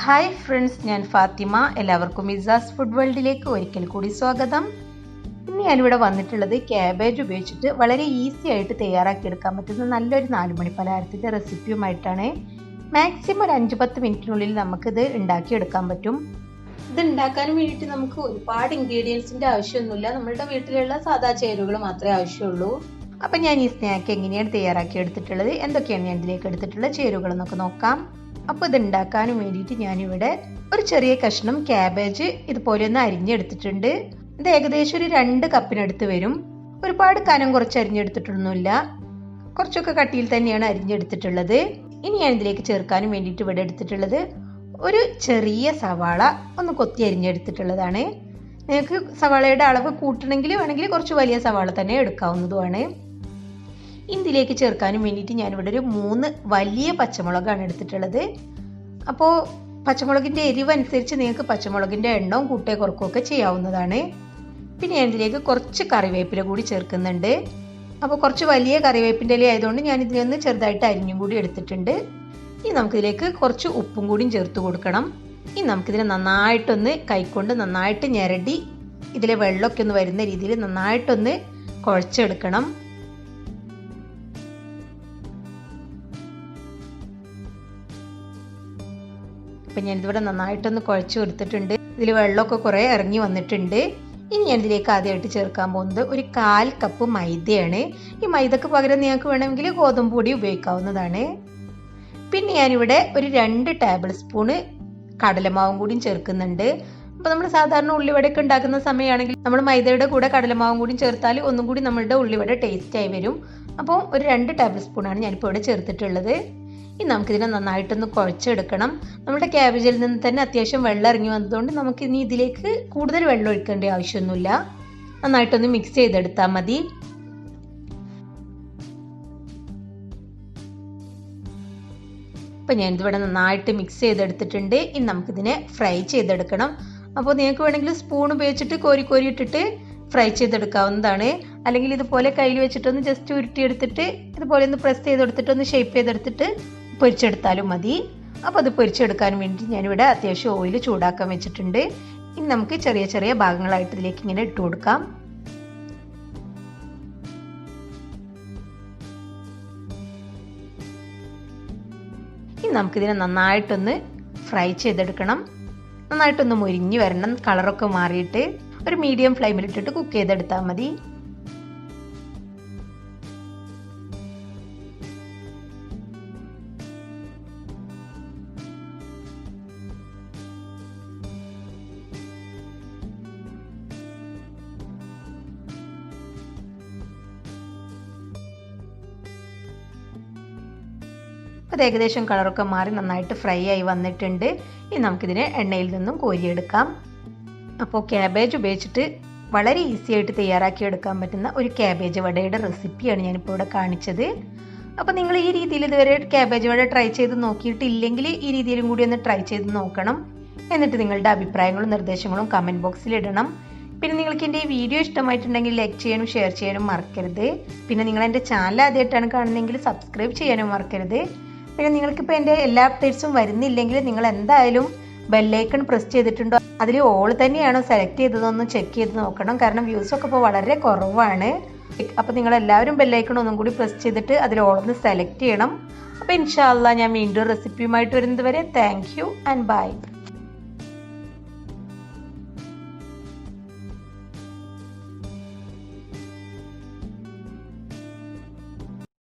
Hi friends, ഞാൻ ഫാത്തിമ. എല്ലാവർക്കും മിസാസ് food വേൾഡിലേക്ക് ഒരിക്കൽ കൂടി സ്വാഗതം. ഇന്ന് ഞാനിവിടെ വന്നിട്ടുള്ളത് ക്യാബേജ് ഉപയോഗിച്ചിട്ട് വളരെ ഈസി ആയിട്ട് തയ്യാറാക്കിയെടുക്കാൻ പറ്റുന്ന നല്ലൊരു 4 മണി പലഹാരത്തിൻ്റെ റെസിപ്പിയുമായിട്ടാണ്. മാക്സിമം ഒരു 5-10 മിനിറ്റിനുള്ളിൽ നമുക്കിത് ഉണ്ടാക്കിയെടുക്കാൻ പറ്റും. ഇത് ഉണ്ടാക്കാൻ വേണ്ടിയിട്ട് നമുക്ക് ഒരുപാട് ഇൻഗ്രീഡിയൻസിൻ്റെ ആവശ്യമൊന്നുമില്ല. നമ്മളുടെ വീട്ടിലുള്ള സാധാ ചേരുവകൾ മാത്രമേ ആവശ്യമുള്ളൂ. അപ്പം ഞാൻ ഈ സ്നാക്ക് എങ്ങനെയാണ് തയ്യാറാക്കി എടുത്തിട്ടുള്ളത്, എന്തൊക്കെയാണ് ഞാൻ ഇതിലേക്ക് എടുത്തിട്ടുള്ള ചേരുവകൾ എന്നൊക്കെ നോക്കാം. അപ്പോൾ ഇത് ഉണ്ടാക്കാനും വേണ്ടിയിട്ട് ഞാനിവിടെ ഒരു ചെറിയ കഷ്ണം ക്യാബേജ് ഇതുപോലെ ഒന്ന് അരിഞ്ഞെടുത്തിട്ടുണ്ട്. ഇത് ഏകദേശം ഒരു 2 കപ്പിനടുത്ത് വരും. ഒരുപാട് കനം കുറച്ച് അരിഞ്ഞെടുത്തിട്ടൊന്നുമില്ല, കുറച്ചൊക്കെ കട്ടിയിൽ തന്നെയാണ് അരിഞ്ഞെടുത്തിട്ടുള്ളത്. ഇനി ഞാൻ ഇതിലേക്ക് ചേർക്കാനും വേണ്ടിയിട്ട് ഇവിടെ എടുത്തിട്ടുള്ളത് ഒരു ചെറിയ സവാള ഒന്ന് കൊത്തി അരിഞ്ഞെടുത്തിട്ടുള്ളതാണ്. നിങ്ങൾക്ക് സവാളയുടെ അളവ് കൂട്ടണമെങ്കിൽ വേണമെങ്കിൽ കുറച്ച് വലിയ സവാള തന്നെ എടുക്കാവുന്നതുമാണ്. ഇതിലേക്ക് ചേർക്കാനും വേണ്ടിയിട്ട് ഞാനിവിടെ ഒരു 3 വലിയ പച്ചമുളകാണ് എടുത്തിട്ടുള്ളത്. അപ്പോൾ പച്ചമുളകിൻ്റെ എരിവ് അനുസരിച്ച് നിങ്ങൾക്ക് പച്ചമുളകിൻ്റെ എണ്ണവും കൂട്ടേ കുറക്കുകയൊക്കെ ചെയ്യാവുന്നതാണ്. പിന്നെ ഞാൻ ഇതിലേക്ക് കുറച്ച് കറിവേപ്പില കൂടി ചേർക്കുന്നുണ്ട്. അപ്പോൾ കുറച്ച് വലിയ കറിവേപ്പിൻ്റെ ഇല ആയതുകൊണ്ട് ഞാൻ ഇതിലൊന്ന് ചെറുതായിട്ട് അരിഞ്ഞും കൂടി എടുത്തിട്ടുണ്ട്. ഇനി നമുക്കിതിലേക്ക് കുറച്ച് ഉപ്പും കൂടിയും ചേർത്ത് കൊടുക്കണം. ഇനി നമുക്കിതിനെ നന്നായിട്ടൊന്ന് കൈകൊണ്ട് നന്നായിട്ട് ഞെരടി ഇതിലെ വെള്ളമൊക്കെ ഒന്ന് വരുന്ന രീതിയിൽ നന്നായിട്ടൊന്ന് കുഴച്ചെടുക്കണം. അപ്പം ഞാനിതിവിടെ നന്നായിട്ടൊന്ന് കുഴച്ച് കൊടുത്തിട്ടുണ്ട്. ഇതിൽ വെള്ളമൊക്കെ കുറേ ഇറങ്ങി വന്നിട്ടുണ്ട്. ഇനി ഞാൻ ഇതിലേക്ക് ആദ്യമായിട്ട് ചേർക്കാൻ പോകുന്നത് ഒരു 1/4 കപ്പ് മൈദയാണ്. ഈ മൈദക്ക് പകരം നിങ്ങൾക്ക് വേണമെങ്കിൽ ഗോതമ്പ് പൊടി ഉപയോഗിക്കാവുന്നതാണ്. പിന്നെ ഞാനിവിടെ ഒരു 2 ടേബിൾ സ്പൂണ് കടലമാവും കൂടിയും ചേർക്കുന്നുണ്ട്. അപ്പോൾ നമ്മൾ സാധാരണ ഉള്ളിവടയൊക്കെ ഉണ്ടാക്കുന്ന സമയമാണെങ്കിൽ നമ്മൾ മൈദയുടെ കൂടെ കടലമാവും കൂടി ചേർത്താൽ ഒന്നും കൂടി നമ്മളുടെ ഉള്ളിവട ടേസ്റ്റായി വരും. അപ്പോൾ ഒരു 2 ടേബിൾ സ്പൂണാണ് ഞാനിപ്പോൾ ഇവിടെ ചേർത്തിട്ടുള്ളത്. ഇനി നമുക്കിതിനെ നന്നായിട്ടൊന്ന് കുഴച്ചെടുക്കണം. നമ്മുടെ ക്യാബേജിൽ നിന്ന് തന്നെ അത്യാവശ്യം വെള്ളം ഇറങ്ങി വന്നതുകൊണ്ട് നമുക്ക് ഇനി ഇതിലേക്ക് കൂടുതൽ വെള്ളം ഒഴിക്കേണ്ട ആവശ്യമൊന്നുമില്ല. നന്നായിട്ടൊന്ന് മിക്സ് ചെയ്തെടുത്താൽ മതി. ഇപ്പം ഞാനിതിവിടെ നന്നായിട്ട് മിക്സ് ചെയ്തെടുത്തിട്ടുണ്ട്. ഇനി നമുക്കിതിനെ ഫ്രൈ ചെയ്തെടുക്കണം. അപ്പോൾ നിങ്ങൾക്ക് വേണമെങ്കിൽ സ്പൂൺ ഉപയോഗിച്ചിട്ട് കോരി ഇട്ടിട്ട് ഫ്രൈ ചെയ്തെടുക്കാവുന്നതാണ്. അല്ലെങ്കിൽ ഇതുപോലെ കയ്യിൽ വെച്ചിട്ടൊന്ന് ജസ്റ്റ് ഉരുട്ടിയെടുത്തിട്ട് ഇതുപോലെ ഒന്ന് പ്രസ് ചെയ്തെടുത്തിട്ട് ഒന്ന് ഷേപ്പ് ചെയ്തെടുത്തിട്ട് പൊരിച്ചെടുത്താലും മതി. അപ്പോൾ അത് പൊരിച്ചെടുക്കാൻ വേണ്ടി ഞാനിവിടെ അത്യാവശ്യം ഓയിൽ ചൂടാക്കാൻ വെച്ചിട്ടുണ്ട്. ഇനി നമുക്ക് ചെറിയ ചെറിയ ഭാഗങ്ങളായിട്ട് ഇതിലേക്ക് ഇങ്ങനെ ഇട്ട് കൊടുക്കാം. ഇനി നമുക്കിതിനെ നന്നായിട്ടൊന്ന് ഫ്രൈ ചെയ്തെടുക്കണം. നന്നായിട്ടൊന്ന് മൊരിഞ്ഞ് വരണം. കളറൊക്കെ മാറിയിട്ട് ഒരു മീഡിയം ഫ്ലെയിമിലിട്ടിട്ട് കുക്ക് ചെയ്തെടുത്താൽ മതി. അത് ഏകദേശം കളറൊക്കെ മാറി നന്നായിട്ട് ഫ്രൈ ആയി വന്നിട്ടുണ്ട്. ഇനി നമുക്കിതിനെ എണ്ണയിൽ നിന്നും കോരിയെടുക്കാം. അപ്പോൾ ക്യാബേജ് ഉപയോഗിച്ചിട്ട് വളരെ ഈസി ആയിട്ട് തയ്യാറാക്കിയെടുക്കാൻ പറ്റുന്ന ഒരു ക്യാബേജ് വടയുടെ റെസിപ്പിയാണ് ഞാനിപ്പോൾ ഇവിടെ കാണിച്ചത്. അപ്പോൾ നിങ്ങൾ ഈ രീതിയിൽ ഇതുവരെ ക്യാബേജ് വട ട്രൈ ചെയ്ത് നോക്കിയിട്ടില്ലെങ്കിൽ ഈ രീതിയിലും കൂടി ഒന്ന് ട്രൈ ചെയ്ത് നോക്കണം. എന്നിട്ട് നിങ്ങളുടെ അഭിപ്രായങ്ങളും നിർദ്ദേശങ്ങളും കമൻറ്റ് ബോക്സിൽ ഇടണം. പിന്നെ നിങ്ങൾക്ക് എൻ്റെ ഈ വീഡിയോ ഇഷ്ടമായിട്ടുണ്ടെങ്കിൽ ലൈക്ക് ചെയ്യാനും ഷെയർ ചെയ്യാനും മറക്കരുത്. പിന്നെ നിങ്ങൾ എൻ്റെ ചാനൽ ആദ്യമായിട്ടാണ് കാണുന്നതെങ്കിൽ സബ്സ്ക്രൈബ് ചെയ്യാനും മറക്കരുത്. പിന്നെ നിങ്ങൾക്കിപ്പോൾ എൻ്റെ എല്ലാ അപ്ഡേറ്റ്സും വരുന്നില്ലെങ്കിൽ നിങ്ങൾ എന്തായാലും ബെല്ലൈക്കൺ പ്രസ് ചെയ്തിട്ടുണ്ടോ, അതിൽ ഓൾ തന്നെയാണോ സെലക്ട് ചെയ്തതെന്ന് ചെക്ക് ചെയ്ത് നോക്കണം. കാരണം വ്യൂസൊക്കെ ഇപ്പോൾ വളരെ കുറവാണ്. അപ്പോൾ നിങ്ങളെല്ലാവരും ബെല്ലൈക്കൺ ഒന്നും കൂടി പ്രസ് ചെയ്തിട്ട് അതിൽ ഓളൊന്ന് സെലക്ട് ചെയ്യണം. അപ്പോൾ ഇൻഷാ അല്ലാഹ് ഞാൻ വീണ്ടും റെസിപ്പിയുമായിട്ട് വരുന്നത് വരെ താങ്ക് യു ആൻഡ് ബൈ.